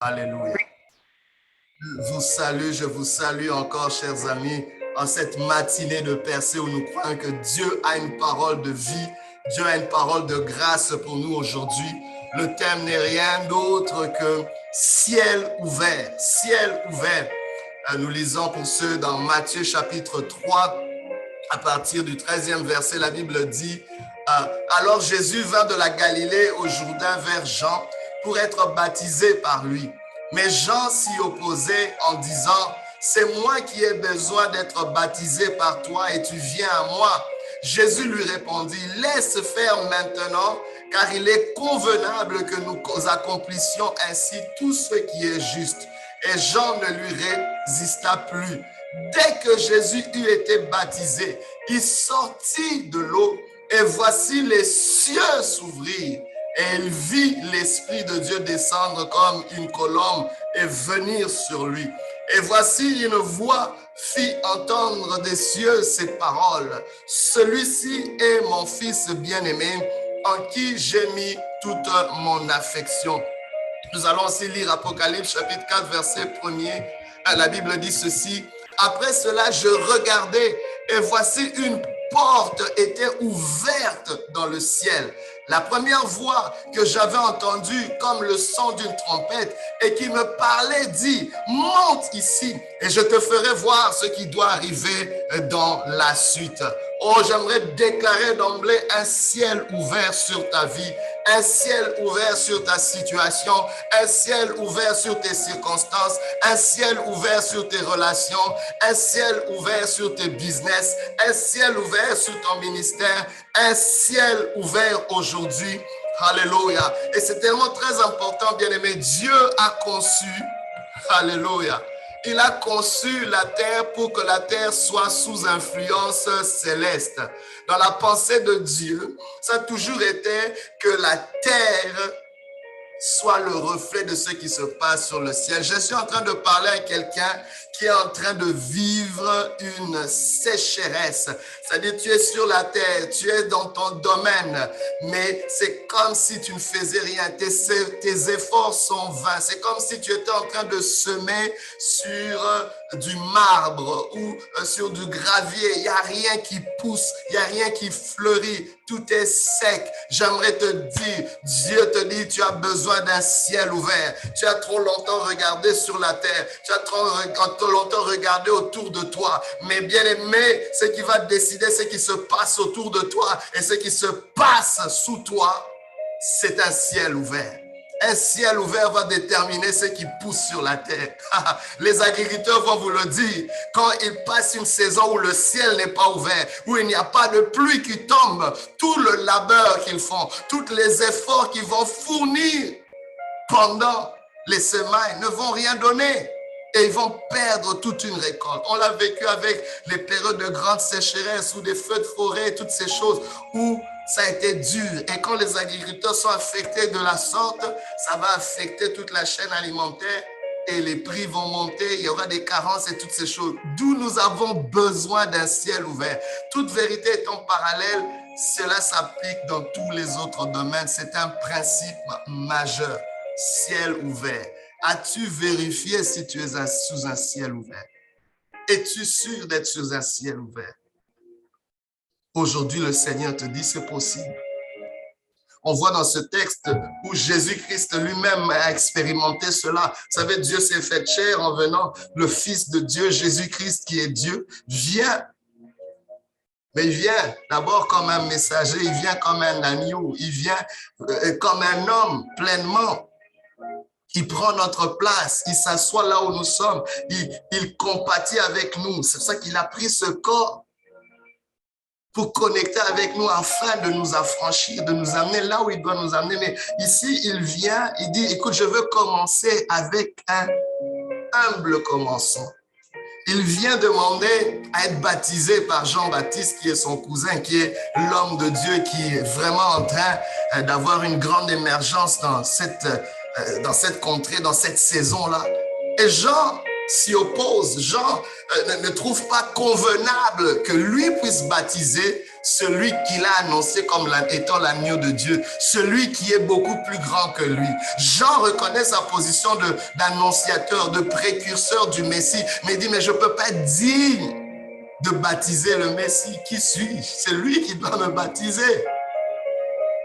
Alléluia. Je vous salue encore, chers amis, en cette matinée de percée où nous croyons que Dieu a une parole de vie, Dieu a une parole de grâce pour nous aujourd'hui. Le thème n'est rien d'autre que ciel ouvert, ciel ouvert. Nous lisons pour ceux dans Matthieu chapitre 3, à partir du 13e verset, la Bible dit « Alors Jésus vint de la Galilée au Jourdain vers Jean pour être baptisé par lui. Mais Jean s'y opposait en disant « C'est moi qui ai besoin d'être baptisé par toi et tu viens à moi. » Jésus lui répondit « Laisse faire maintenant, car il est convenable que nous accomplissions ainsi tout ce qui est juste. » Et Jean ne lui résista plus. Dès que Jésus eut été baptisé, il sortit de l'eau et voici les cieux s'ouvrir. Et il vit l'Esprit de Dieu descendre comme une colombe et venir sur lui. Et voici une voix fit entendre des cieux ces paroles. Celui-ci est mon Fils bien-aimé, en qui j'ai mis toute mon affection. Nous allons aussi lire Apocalypse chapitre 4, verset 1er. La Bible dit ceci. Après cela, je regardais et voici une porte était ouverte dans le ciel. La première voix que j'avais entendue comme le son d'une trompette et qui me parlait dit « Monte ici et je te ferai voir ce qui doit arriver dans la suite. » Oh, j'aimerais déclarer d'emblée un ciel ouvert sur ta vie, un ciel ouvert sur ta situation, un ciel ouvert sur tes circonstances, un ciel ouvert sur tes relations, un ciel ouvert sur tes business, un ciel ouvert sur ton ministère, un ciel ouvert aujourd'hui. Alléluia. Et c'est tellement très important, bien-aimé. Dieu a conçu, alléluia, il a conçu la terre pour que la terre soit sous influence céleste. Dans la pensée de Dieu, ça a toujours été que la terre soit le reflet de ce qui se passe sur le ciel. Je suis en train de parler à quelqu'un qui est en train de vivre une sécheresse. C'est-à-dire, tu es sur la terre, tu es dans ton domaine, mais c'est comme si tu ne faisais rien. Tes efforts sont vains. C'est comme si tu étais en train de semer sur du marbre ou sur du gravier. Il n'y a rien qui pousse, il n'y a rien qui fleurit. Tout est sec. J'aimerais te dire, Dieu te dit, tu as besoin d'un ciel ouvert. Tu as trop longtemps regardé sur la terre. Tu as trop longtemps regardé autour de toi. Mais bien aimé, ce qui va décider ce qui se passe autour de toi et ce qui se passe sous toi, c'est un ciel ouvert. Un ciel ouvert va déterminer ce qui pousse sur la terre. Les agriculteurs vont vous le dire. Quand ils passent une saison où le ciel n'est pas ouvert, où il n'y a pas de pluie qui tombe, tout le labeur qu'ils font, tous les efforts qu'ils vont fournir pendant les semaines ne vont rien donner. Et ils vont perdre toute une récolte. On l'a vécu avec les périodes de grande sécheresse ou des feux de forêt, toutes ces choses où ça a été dur. Et quand les agriculteurs sont affectés de la sorte, ça va affecter toute la chaîne alimentaire et les prix vont monter, il y aura des carences et toutes ces choses. D'où nous avons besoin d'un ciel ouvert. Toute vérité étant parallèle, cela s'applique dans tous les autres domaines. C'est un principe majeur. Ciel ouvert. As-tu vérifié si tu es sous un ciel ouvert? Es-tu sûr d'être sous un ciel ouvert? Aujourd'hui, le Seigneur te dit c'est possible. On voit dans ce texte où Jésus-Christ lui-même a expérimenté cela. Vous savez, Dieu s'est fait chair en venant. Le Fils de Dieu, Jésus-Christ qui est Dieu, vient. Mais il vient d'abord comme un messager, il vient comme un agneau, il vient comme un homme pleinement. Il prend notre place, il s'assoit là où nous sommes, il compatit avec nous. C'est pour ça qu'il a pris ce corps pour connecter avec nous afin de nous affranchir, de nous amener là où il doit nous amener. Mais ici, il vient, il dit, écoute, je veux commencer avec un humble commencement. Il vient demander à être baptisé par Jean-Baptiste, qui est son cousin, qui est l'homme de Dieu, qui est vraiment en train d'avoir une grande émergence dans cette contrée, dans cette saison-là. Et Jean s'y oppose. Jean ne trouve pas convenable que lui puisse baptiser celui qu'il a annoncé comme étant l'agneau de Dieu, celui qui est beaucoup plus grand que lui. Jean reconnaît sa position d'annonciateur, de précurseur du Messie, mais il dit, mais je ne peux pas être digne de baptiser le Messie. Qui suis-je? C'est lui qui doit me baptiser.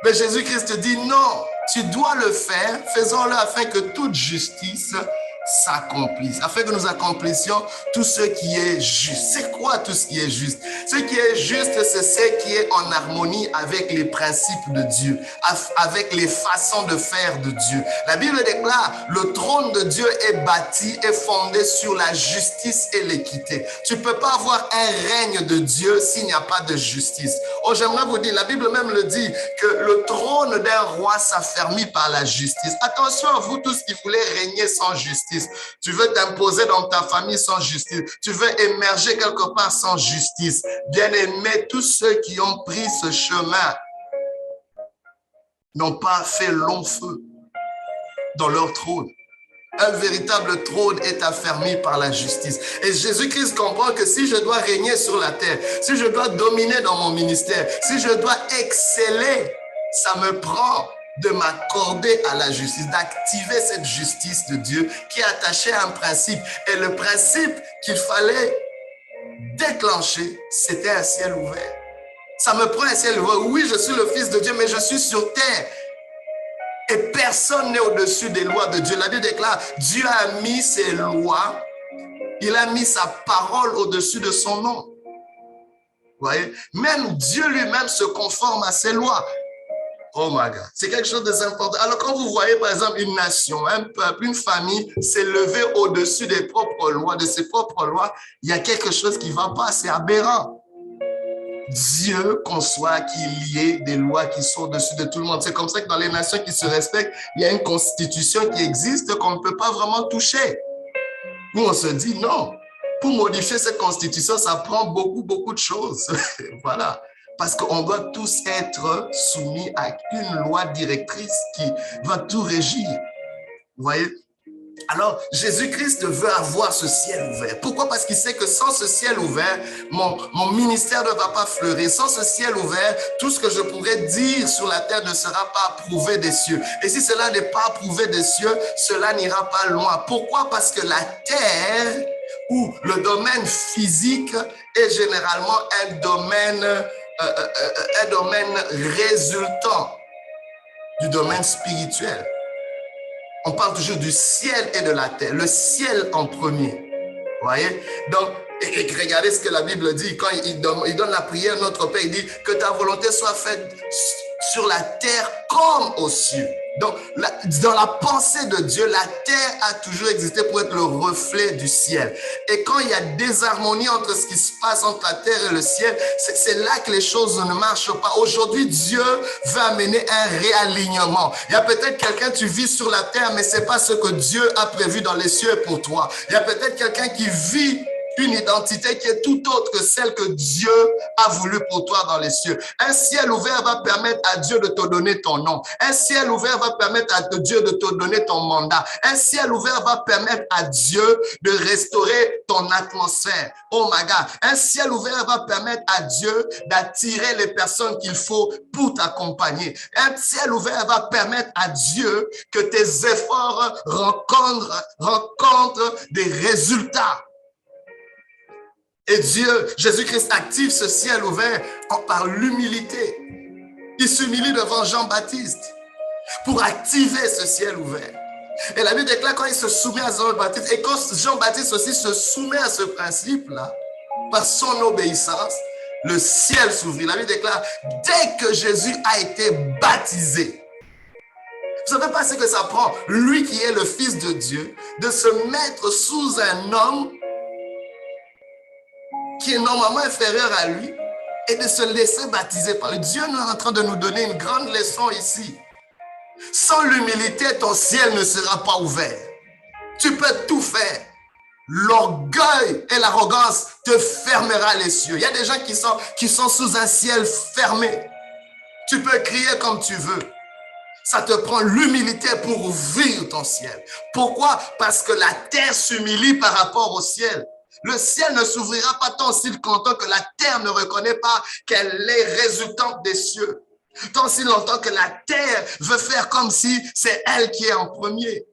Mais Jésus-Christ dit, non, tu dois le faire, faisons-le afin que toute justice s'accomplisse, afin que nous accomplissions tout ce qui est juste. C'est quoi tout ce qui est juste? Ce qui est juste, c'est ce qui est en harmonie avec les principes de Dieu, avec les façons de faire de Dieu. La Bible déclare, le trône de Dieu est bâti et fondé sur la justice et l'équité. Tu ne peux pas avoir un règne de Dieu s'il n'y a pas de justice. Oh, j'aimerais vous dire, la Bible même le dit, que le trône d'un roi s'affermit par la justice. Attention à vous tous qui voulez régner sans justice. Tu veux t'imposer dans ta famille sans justice. Tu veux émerger quelque part sans justice. Bien-aimés, tous ceux qui ont pris ce chemin n'ont pas fait long feu dans leur trône. Un véritable trône est affermi par la justice. Et Jésus-Christ comprend que si je dois régner sur la terre, si je dois dominer dans mon ministère, si je dois exceller, ça me prend de m'accorder à la justice, d'activer cette justice de Dieu qui est attachée à un principe. Et le principe qu'il fallait déclencher, c'était un ciel ouvert. Ça me prend un ciel ouvert. Oui, je suis le Fils de Dieu, mais je suis sur terre. Et personne n'est au-dessus des lois de Dieu. La Bible déclare, Dieu a mis ses lois, il a mis sa parole au-dessus de son nom. Vous voyez? Même Dieu lui-même se conforme à ses lois. Oh my God, c'est quelque chose d'important. Alors quand vous voyez par exemple une nation, un peuple, une famille s'élever au-dessus des propres lois, de ses propres lois, il y a quelque chose qui ne va pas, c'est aberrant. Dieu conçoit qu'il y ait des lois qui sont au-dessus de tout le monde. C'est comme ça que dans les nations qui se respectent, il y a une constitution qui existe qu'on ne peut pas vraiment toucher. Nous, on se dit non. Pour modifier cette constitution, ça prend beaucoup de choses. Voilà. Parce qu'on doit tous être soumis à une loi directrice qui va tout régir. Vous voyez? Alors, Jésus-Christ veut avoir ce ciel ouvert. Pourquoi? Parce qu'il sait que sans ce ciel ouvert, mon ministère ne va pas fleurir. Sans ce ciel ouvert, tout ce que je pourrais dire sur la terre ne sera pas approuvé des cieux. Et si cela n'est pas approuvé des cieux, cela n'ira pas loin. Pourquoi? Parce que la terre ou le domaine physique est généralement un domaine résultant du domaine spirituel. On parle toujours du ciel et de la terre, le ciel en premier. Vous voyez? Donc, et regardez ce que la Bible dit quand il donne la prière à notre Père. Il dit que ta volonté soit faite sur la terre comme aux cieux. Donc, dans la pensée de Dieu, la terre a toujours existé pour être le reflet du ciel. Et quand il y a désharmonie entre ce qui se passe entre la terre et le ciel, c'est là que les choses ne marchent pas. Aujourd'hui, Dieu veut amener un réalignement. Il y a peut-être quelqu'un, tu vis sur la terre, mais ce n'est pas ce que Dieu a prévu dans les cieux pour toi. Il y a peut-être quelqu'un qui vit une identité qui est tout autre que celle que Dieu a voulu pour toi dans les cieux. Un ciel ouvert va permettre à Dieu de te donner ton nom. Un ciel ouvert va permettre à Dieu de te donner ton mandat. Un ciel ouvert va permettre à Dieu de restaurer ton atmosphère. Oh my God. Un ciel ouvert va permettre à Dieu d'attirer les personnes qu'il faut pour t'accompagner. Un ciel ouvert va permettre à Dieu que tes efforts rencontrent des résultats. Et Dieu, Jésus-Christ active ce ciel ouvert par l'humilité. Il s'humilie devant Jean-Baptiste pour activer ce ciel ouvert. Et la Bible déclare quand il se soumet à Jean-Baptiste, et quand Jean-Baptiste aussi se soumet à ce principe-là, par son obéissance, le ciel s'ouvrit. La Bible déclare, dès que Jésus a été baptisé, vous ne savez pas ce que ça prend, lui qui est le Fils de Dieu, de se mettre sous un homme qui est normalement inférieur à lui et de se laisser baptiser par lui. Dieu est en train de nous donner une grande leçon ici. Sans l'humilité, ton ciel ne sera pas ouvert. Tu peux tout faire. L'orgueil et l'arrogance te fermera les cieux. Il y a des gens qui sont sous un ciel fermé. Tu peux crier comme tu veux. Ça te prend l'humilité pour ouvrir ton ciel. Pourquoi? Parce que la terre s'humilie par rapport au ciel. Le ciel ne s'ouvrira pas tant si longtemps que la terre ne reconnaît pas qu'elle est résultante des cieux. Tant si longtemps que la terre veut faire comme si c'est elle qui est en premier.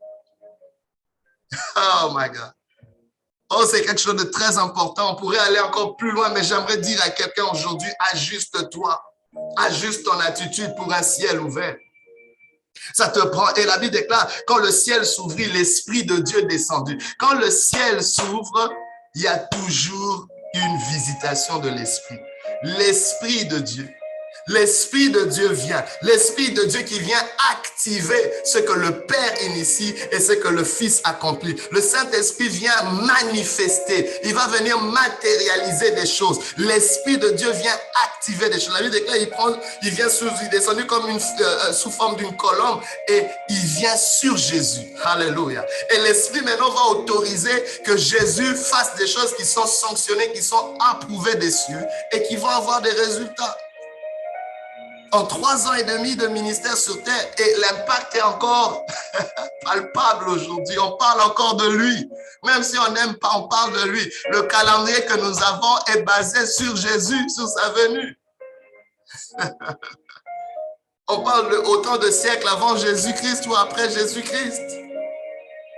Oh my God. Oh, c'est quelque chose de très important. On pourrait aller encore plus loin, mais j'aimerais dire à quelqu'un aujourd'hui, ajuste-toi. Ajuste ton attitude pour un ciel ouvert. Ça te prend, et la Bible déclare, quand le ciel s'ouvrit, l'Esprit de Dieu est descendu. Quand le ciel s'ouvre, il y a toujours une visitation de l'Esprit. L'Esprit de Dieu. L'Esprit de Dieu vient. L'Esprit de Dieu qui vient activer ce que le Père initie et ce que le Fils accomplit. Le Saint-Esprit vient manifester. Il va venir matérialiser des choses. L'Esprit de Dieu vient activer des choses. La Bible déclare, il vient il est descendu comme sous forme d'une colombe et il vient sur Jésus. Alléluia. Et l'Esprit maintenant va autoriser que Jésus fasse des choses qui sont sanctionnées, qui sont approuvées des cieux et qui vont avoir des résultats. En 3 ans et demi de ministère sur terre, et l'impact est encore palpable aujourd'hui. On parle encore de lui. Même si on n'aime pas, on parle de lui. Le calendrier que nous avons est basé sur Jésus, sur sa venue. On parle de autant de siècles avant Jésus-Christ ou après Jésus-Christ.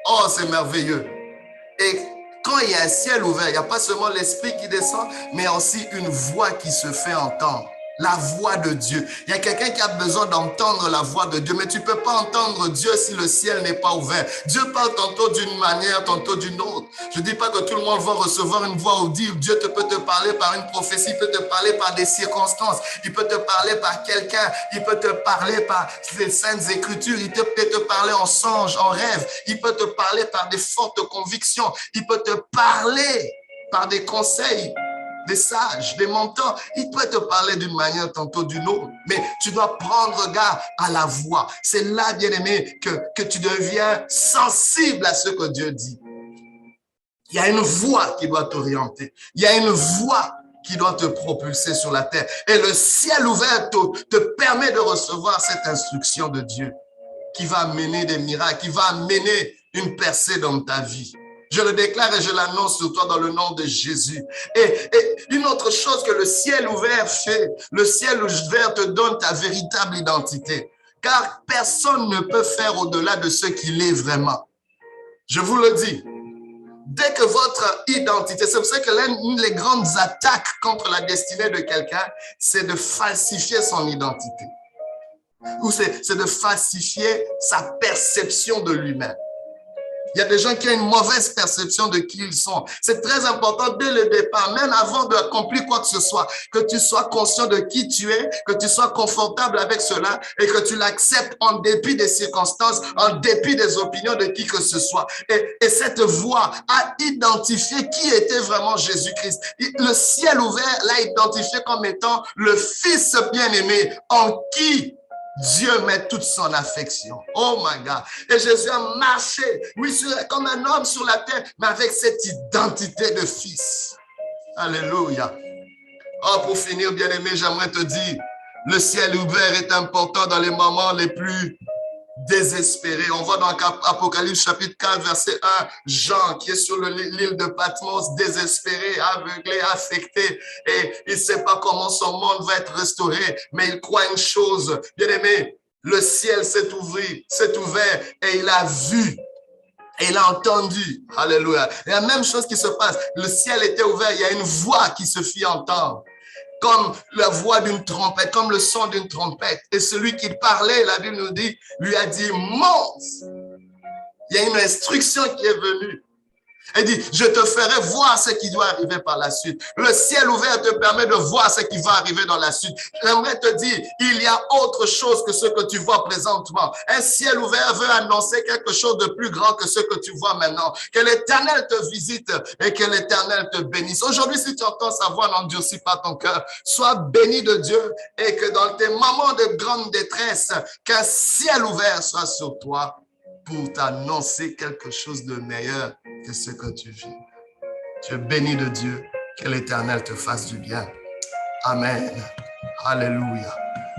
Oh, c'est merveilleux. Et quand il y a un ciel ouvert, il n'y a pas seulement l'Esprit qui descend, mais aussi une voix qui se fait entendre. La voix de Dieu. Il y a quelqu'un qui a besoin d'entendre la voix de Dieu, mais tu ne peux pas entendre Dieu si le ciel n'est pas ouvert. Dieu parle tantôt d'une manière, tantôt d'une autre. Je ne dis pas que tout le monde va recevoir une voix audible. Dieu peut te parler par une prophétie, il peut te parler par des circonstances, il peut te parler par quelqu'un, il peut te parler par les saintes écritures, il peut te parler en songe, en rêve, il peut te parler par des fortes convictions, il peut te parler par des conseils, des sages, des mentors. Il peut te parler d'une manière, tantôt d'une autre, mais tu dois prendre garde à la voix. C'est là, bien-aimé, que tu deviens sensible à ce que Dieu dit. Il y a une voix qui doit t'orienter. Il y a une voix qui doit te propulser sur la terre. Et le ciel ouvert te permet de recevoir cette instruction de Dieu qui va amener des miracles, qui va amener une percée dans ta vie. Je le déclare et je l'annonce sur toi dans le nom de Jésus. Et une autre chose que le ciel ouvert fait, le ciel ouvert te donne ta véritable identité. Car personne ne peut faire au-delà de ce qu'il est vraiment. Je vous le dis. Dès que votre identité, c'est pour ça que l'une des grandes attaques contre la destinée de quelqu'un, c'est de falsifier son identité. Ou c'est de falsifier sa perception de lui-même. Il y a des gens qui ont une mauvaise perception de qui ils sont. C'est très important dès le départ, même avant d'accomplir quoi que ce soit, que tu sois conscient de qui tu es, que tu sois confortable avec cela et que tu l'acceptes en dépit des circonstances, en dépit des opinions de qui que ce soit. Et cette voix a identifié qui était vraiment Jésus-Christ. Le ciel ouvert l'a identifié comme étant le Fils bien-aimé en qui Dieu met toute son affection. Oh my God. Et Jésus a marché, oui, comme un homme sur la terre, mais avec cette identité de fils. Alléluia. Oh, pour finir, bien-aimé, j'aimerais te dire, le ciel ouvert est important dans les moments les plus désespérés. On voit dans Apocalypse chapitre 4, verset 1, Jean qui est sur l'île de Patmos, désespéré, aveuglé, affecté, et il ne sait pas comment son monde va être restauré, mais il croit une chose, bien-aimé, le ciel s'est ouvert et il a vu. Et il a entendu. Alléluia. Et la même chose qui se passe. Le ciel était ouvert. Il y a une voix qui se fit entendre. Comme la voix d'une trompette, comme le son d'une trompette. Et celui qui parlait, la Bible nous dit, lui a dit, monte. Il y a une instruction qui est venue. Elle dit, je te ferai voir ce qui doit arriver par la suite. Le ciel ouvert te permet de voir ce qui va arriver dans la suite. J'aimerais te dire, il y a autre chose que ce que tu vois présentement. Un ciel ouvert veut annoncer quelque chose de plus grand que ce que tu vois maintenant. Que l'Éternel te visite et que l'Éternel te bénisse. Aujourd'hui, si tu entends sa voix, n'endurcis pas ton cœur. Sois béni de Dieu et que dans tes moments de grande détresse, qu'un ciel ouvert soit sur toi pour t'annoncer quelque chose de meilleur que ce que tu vis. Tu es béni de Dieu, que l'Éternel te fasse du bien. Amen. Alléluia.